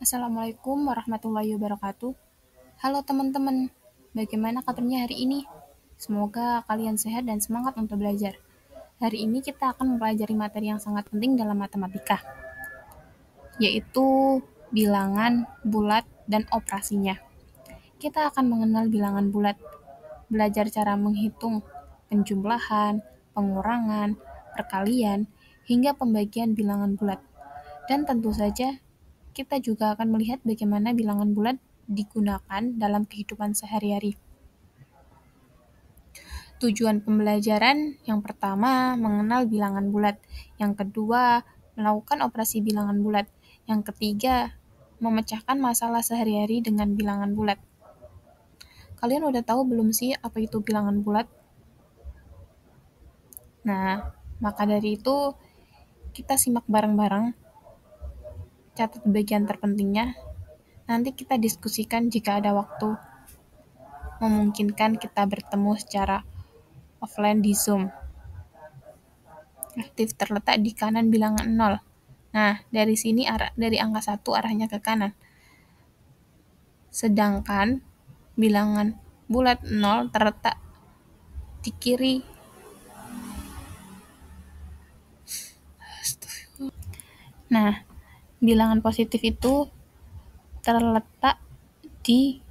Assalamualaikum warahmatullahi wabarakatuh. Halo teman-teman, bagaimana kabarnya hari ini? Semoga kalian sehat dan semangat untuk belajar. Hari ini kita akan mempelajari materi yang sangat penting dalam matematika, yaitu bilangan bulat dan operasinya. Kita akan mengenal bilangan bulat, belajar cara menghitung penjumlahan, pengurangan, perkalian, hingga pembagian bilangan bulat. Dan tentu saja kita juga akan melihat bagaimana bilangan bulat digunakan dalam kehidupan sehari-hari. Tujuan pembelajaran yang pertama, mengenal bilangan bulat. Yang kedua, melakukan operasi bilangan bulat. Yang ketiga, memecahkan masalah sehari-hari dengan bilangan bulat. Kalian udah tahu belum sih apa itu bilangan bulat? Nah, maka dari itu kita simak bareng-bareng, catat bagian terpentingnya. Nanti kita diskusikan jika ada waktu memungkinkan kita bertemu secara offline di Zoom. Aktif terletak di kanan bilangan 0. Nah, dari sini dari angka 1 arahnya ke kanan. Sedangkan bilangan bulat 0 terletak di kiri. Nah, bilangan positif itu terletak di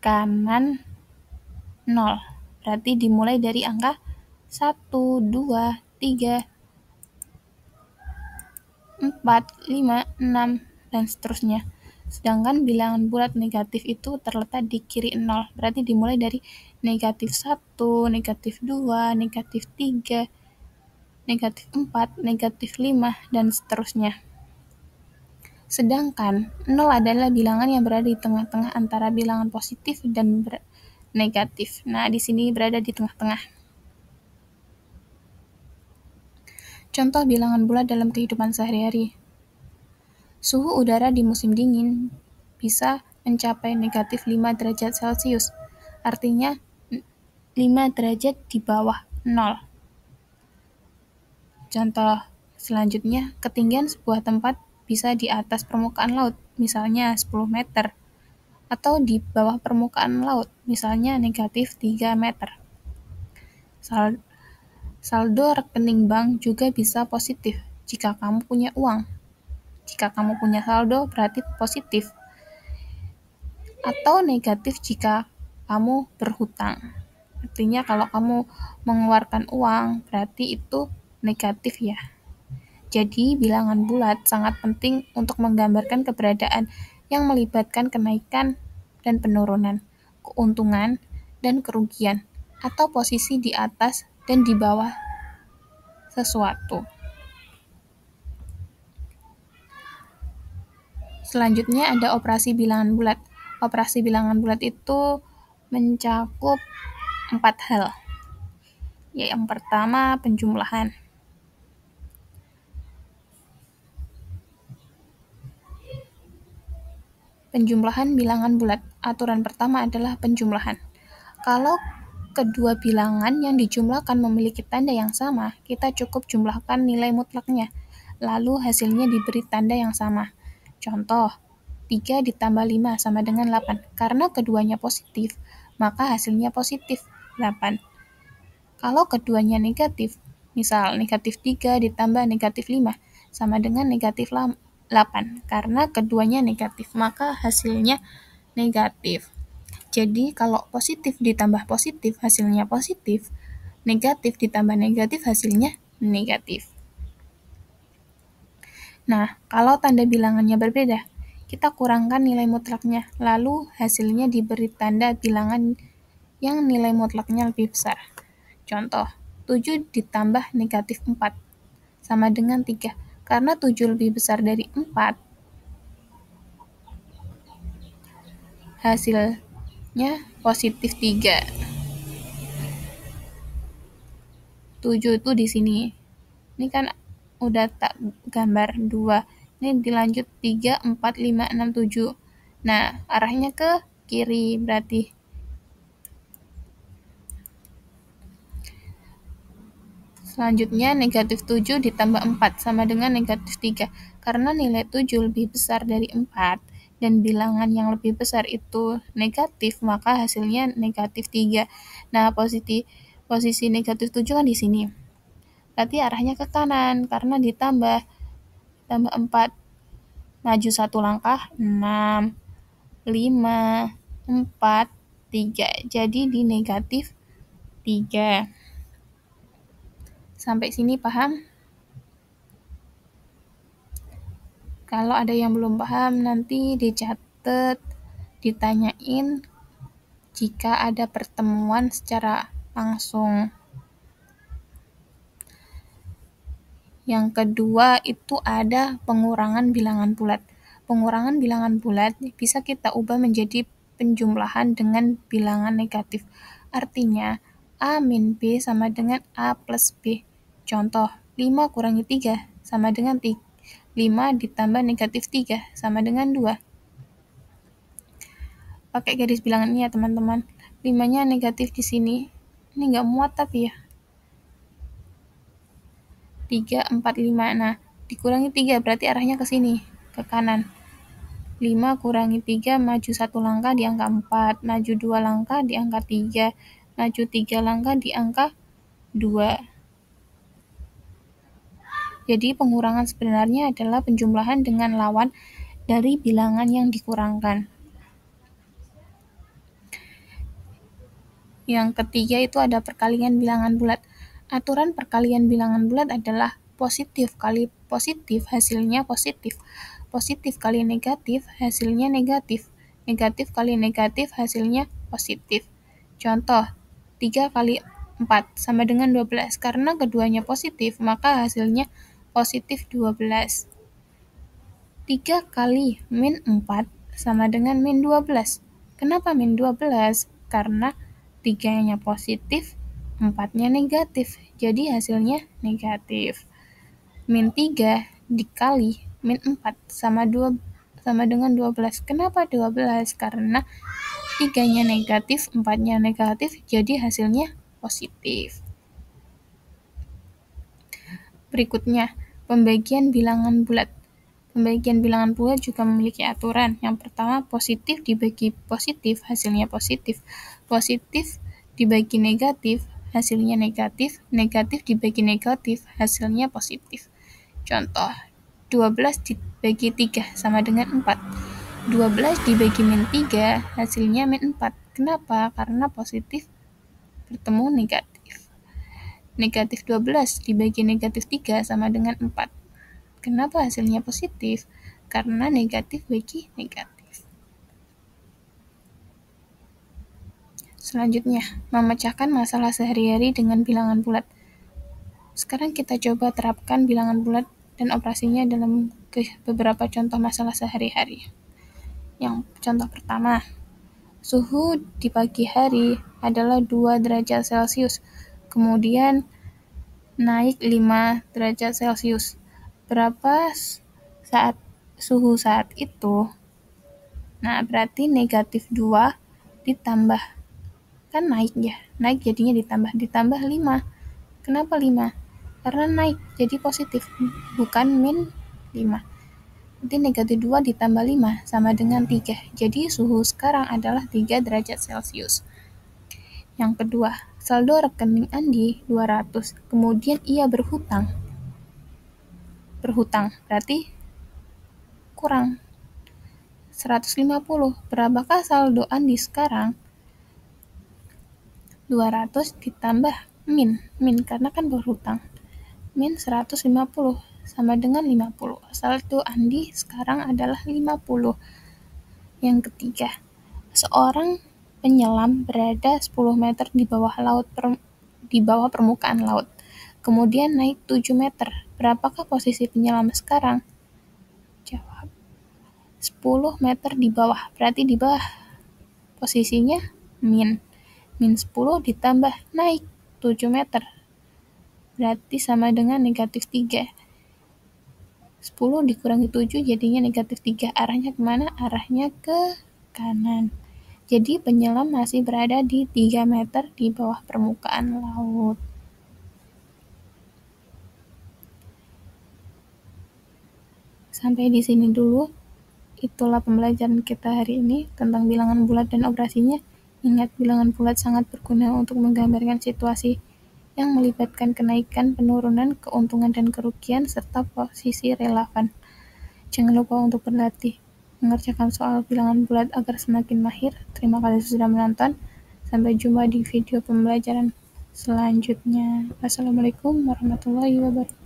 kanan 0. Berarti dimulai dari angka 1, 2, 3, 4, 5, 6, dan seterusnya. Sedangkan bilangan bulat negatif itu terletak di kiri 0. Berarti dimulai dari negatif 1, negatif 2, negatif 3, negatif 4, negatif 5, dan seterusnya. Sedangkan 0 adalah bilangan yang berada di tengah-tengah antara bilangan positif dan negatif. Nah, di sini berada di tengah-tengah. Contoh bilangan bulat dalam kehidupan sehari-hari. Suhu udara di musim dingin bisa mencapai negatif 5 derajat Celcius. Artinya 5 derajat di bawah 0. Contoh selanjutnya, ketinggian sebuah tempat bisa di atas permukaan laut, misalnya 10 meter, atau di bawah permukaan laut, misalnya negatif 3 meter. Saldo rekening bank juga bisa positif jika kamu punya uang. Jika kamu punya saldo berarti positif. Atau negatif jika kamu berhutang. Artinya kalau kamu mengeluarkan uang berarti itu negatif ya. Jadi bilangan bulat sangat penting untuk menggambarkan keberadaan yang melibatkan kenaikan dan penurunan, keuntungan dan kerugian, atau posisi di atas dan di bawah sesuatu. Selanjutnya ada operasi bilangan bulat. Operasi bilangan bulat itu mencakup 4 hal. Yang pertama, penjumlahan. Penjumlahan bilangan bulat. Aturan pertama adalah penjumlahan. Kalau kedua bilangan yang dijumlahkan memiliki tanda yang sama, kita cukup jumlahkan nilai mutlaknya. Lalu hasilnya diberi tanda yang sama. Contoh, 3 ditambah 5 sama dengan 8. Karena keduanya positif, maka hasilnya positif, 8. Kalau keduanya negatif, misal negatif 3 ditambah negatif 5 sama dengan negatif 8. Karena keduanya negatif, maka hasilnya negatif. Jadi kalau positif ditambah positif, hasilnya positif. Negatif ditambah negatif, hasilnya negatif. Nah, kalau tanda bilangannya berbeda, kita kurangkan nilai mutlaknya, lalu hasilnya diberi tanda bilangan yang nilai mutlaknya lebih besar. Contoh, 7 ditambah negatif 4 sama dengan 3. Karena 7 lebih besar dari 4, hasilnya positif 3. 7 itu di sini. Ini kan udah tak gambar 2. Ini dilanjut 3, 4, 5, 6, 7. Nah, arahnya ke kiri berarti. Selanjutnya, negatif 7 ditambah 4 sama dengan negatif 3. Karena nilai 7 lebih besar dari 4, dan bilangan yang lebih besar itu negatif, maka hasilnya negatif 3. Nah, posisi negatif 7 kan di sini. Berarti arahnya ke kanan, karena tambah 4. Maju 1 langkah, 6, 5, 4, 3. Jadi di negatif 3. Sampai sini paham? Kalau ada yang belum paham, nanti dicatat, ditanyain jika ada pertemuan secara langsung. Yang kedua itu ada pengurangan bilangan bulat. Pengurangan bilangan bulat bisa kita ubah menjadi penjumlahan dengan bilangan negatif. Artinya, A min B sama dengan A plus B. Contoh, 5 kurangi 3 sama dengan 5 ditambah negatif 3 sama dengan 2. Pakai garis bilangan ini ya teman-teman. 5-nya negatif di sini. Ini nggak muat tapi ya. 3, 4, 5. Nah, dikurangi 3 berarti arahnya ke sini, ke kanan. 5 kurangi 3, maju 1 langkah di angka 4, maju 2 langkah di angka 3, maju 3 langkah di angka 2. Jadi pengurangan sebenarnya adalah penjumlahan dengan lawan dari bilangan yang dikurangkan. Yang ketiga itu ada perkalian bilangan bulat. Aturan perkalian bilangan bulat adalah positif kali positif hasilnya positif. Positif kali negatif hasilnya negatif. Negatif kali negatif hasilnya positif. Contoh, 3 kali 4 sama dengan 12. Karena keduanya positif, maka hasilnya positif 12. 3 kali min 4 sama dengan min 12. Kenapa min 12? Karena 3-nya positif, 4-nya negatif. Jadi hasilnya negatif. Min 3 dikali min 4 sama dengan 12. Kenapa 12? Karena 3-nya negatif, 4-nya negatif, jadi hasilnya positif. Berikutnya, pembagian bilangan bulat. Pembagian bilangan bulat juga memiliki aturan. Yang pertama, positif dibagi positif, hasilnya positif. Positif dibagi negatif, hasilnya negatif. Negatif dibagi negatif, hasilnya positif. Contoh, 12 dibagi 3 sama dengan 4. 12 dibagi min 3, hasilnya min 4. Kenapa? Karena positif bertemu negatif. Negatif 12 dibagi negatif 3 sama dengan 4. Kenapa hasilnya positif? Karena negatif bagi negatif. Selanjutnya, memecahkan masalah sehari-hari dengan bilangan bulat. Sekarang kita coba terapkan bilangan bulat dan operasinya dalam beberapa contoh masalah sehari-hari. Yang contoh pertama, suhu di pagi hari adalah 2 derajat Celcius, kemudian naik 5 derajat Celcius. Berapa saat suhu saat itu? Nah, berarti negatif 2 ditambah, kan naik ya, naik jadinya ditambah 5. Kenapa 5? Karena naik, jadi positif, bukan min 5. Jadi negatif 2 ditambah 5 sama dengan 3. Jadi suhu sekarang adalah 3 derajat Celcius. Yang kedua, saldo rekening Andi 200, kemudian ia berhutang. Berarti kurang 150. Berapakah saldo Andi sekarang? 200 ditambah min karena kan berhutang. Min 150 sama dengan 50. Saldo Andi sekarang adalah 50. Yang ketiga, seorang penyelam berada 10 meter di bawah permukaan laut. Kemudian naik 7 meter. Berapakah posisi penyelam sekarang? Jawab. 10 meter di bawah. Berarti di bawah posisinya min 10 ditambah naik 7 meter. Berarti sama dengan negatif 3. 10 dikurangi 7 jadinya negatif 3. Arahnya kemana? Arahnya ke kanan. Jadi penyelam masih berada di 3 meter di bawah permukaan laut. Sampai di sini dulu. Itulah pembelajaran kita hari ini tentang bilangan bulat dan operasinya. Ingat, bilangan bulat sangat berguna untuk menggambarkan situasi yang melibatkan kenaikan, penurunan, keuntungan dan kerugian, serta posisi relevan. Jangan lupa untuk berlatih mengerjakan soal bilangan bulat agar semakin mahir. Terima kasih sudah menonton. Sampai jumpa di video pembelajaran selanjutnya. Wassalamualaikum warahmatullahi wabarakatuh.